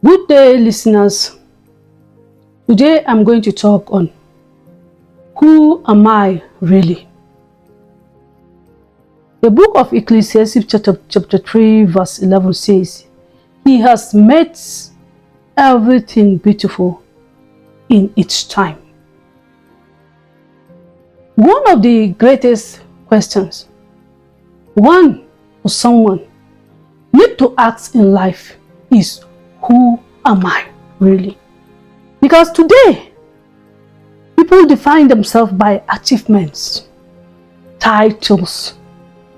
Good day, listeners. Today I'm going to talk on who am I really? The book of Ecclesiastes chapter 3 verse 11 says, He has made everything beautiful in its time. One of the greatest questions one or someone need to ask in life is, who am I really? Because today, people define themselves by achievements, titles,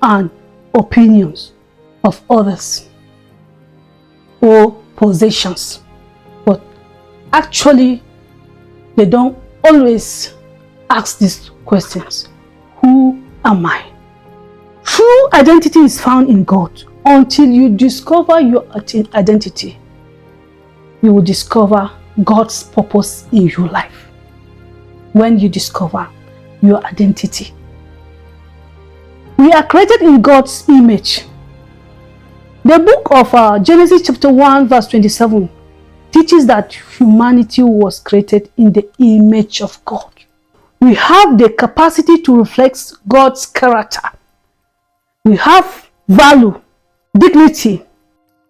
and opinions of others or possessions. But actually, they don't always ask these questions. Who am I? True identity is found in God. Until you discover your identity, you will discover God's purpose in your life. When you discover your identity, we are created in God's image. The book of Genesis chapter 1 verse 27 teaches that humanity was created in the image of God. We have the capacity to reflect God's character. We have value, dignity,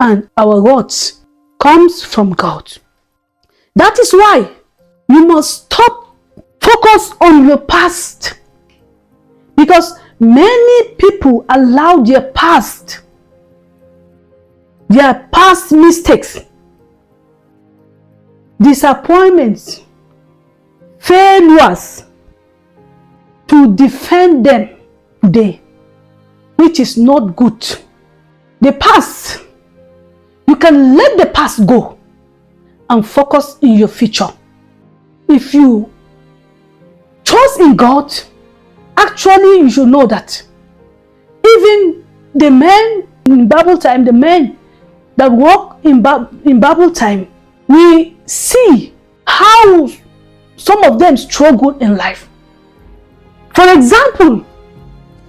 and our worth comes from God. That is why you must stop focus on your past, because many people allow their past mistakes, disappointments, failures to defend them today, which is not good. The past, you can let the past go and focus in your future. If you trust in God, actually you should know that even the men in Bible time, the men that walk in Bible time, we see how some of them struggled in life. For example,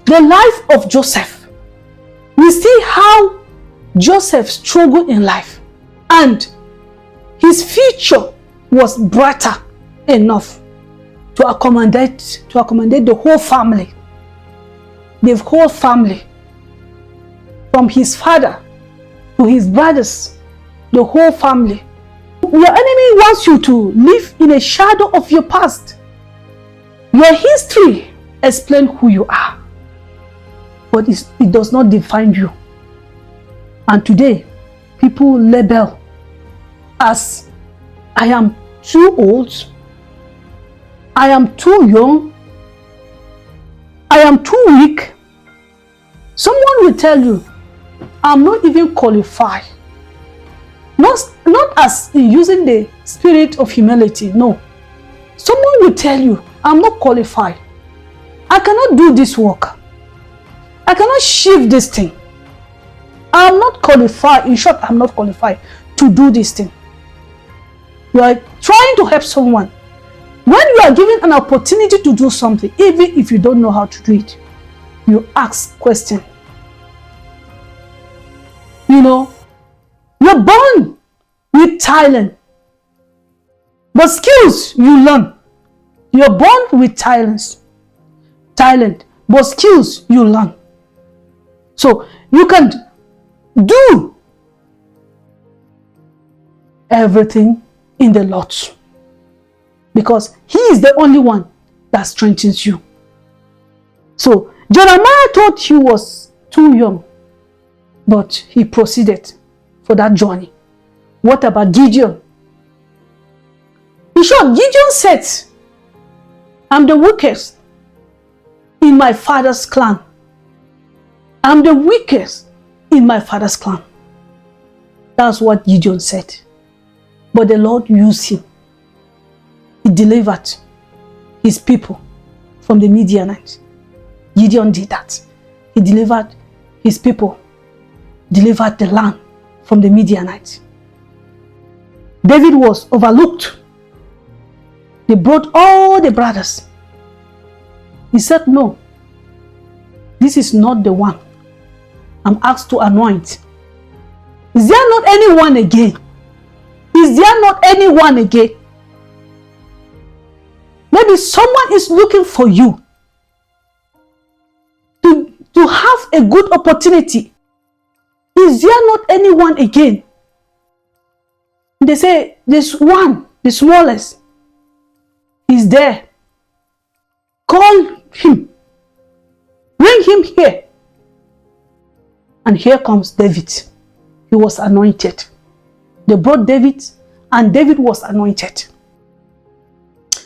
the life of Joseph. We see how Joseph struggled in life, and his future was brighter enough to accommodate the whole family. The whole family, from his father to his brothers, the whole family. Your enemy wants you to live in a shadow of your past. Your history explains who you are, but it does not define you. And today, people label as, I am too old, I am too young, I am too weak. Someone will tell you, I'm not even qualified. Not as in using the spirit of humility, no. Someone will tell you, I'm not qualified. I cannot do this work. I cannot shift this thing. I'm not qualified. In short, I'm not qualified to do this thing. You are trying to help someone. When you are given an opportunity to do something, even if you don't know how to do it, you ask questions. You know, you're born with talent, but skills you learn. You're born with talent, but skills you learn. So you can do everything in the Lord, because He is the only one that strengthens you. So Jeremiah thought he was too young, but he proceeded for that journey. What about Gideon? In short, Gideon said, I'm the weakest in my father's clan. I'm the weakest in my father's clan. That's what Gideon said. But the Lord used him. He delivered his people from the Midianites. Gideon did that. He delivered his people, delivered the land from the Midianites. David was overlooked. They brought all the brothers. He said, no, this is not the one I'm asked to anoint. Is there not anyone again Is there not anyone again? Maybe someone is looking for you to have a good opportunity. Is there not anyone again? They say, there's one, the smallest. He's there. Call him. Bring him here. And here comes David. He was anointed. They brought David, and David was anointed.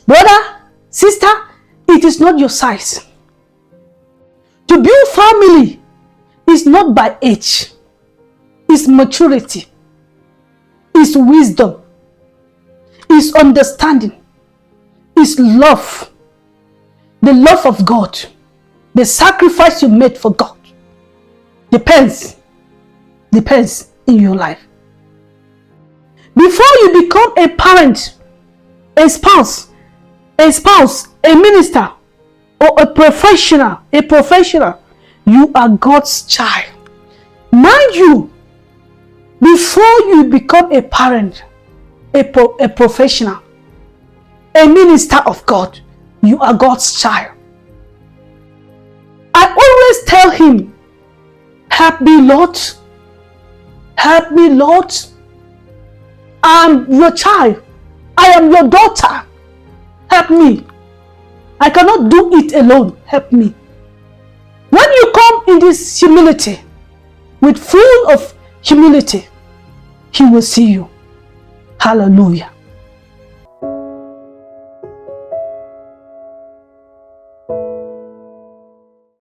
Brother, sister, it is not your size. To build family is not by age. It's maturity. It's wisdom. It's understanding. It's love. The love of God. The sacrifice you made for God. Depends in your life. Before you become a parent, a spouse, a minister, or a professional, you are God's child. Mind you, before you become a parent, a professional, a minister of God, you are God's child. I always tell him, help me, Lord. Help me, Lord. I am your child. I am your daughter. Help me. I cannot do it alone. Help me. When you come in this humility, with full of humility, he will see you. Hallelujah.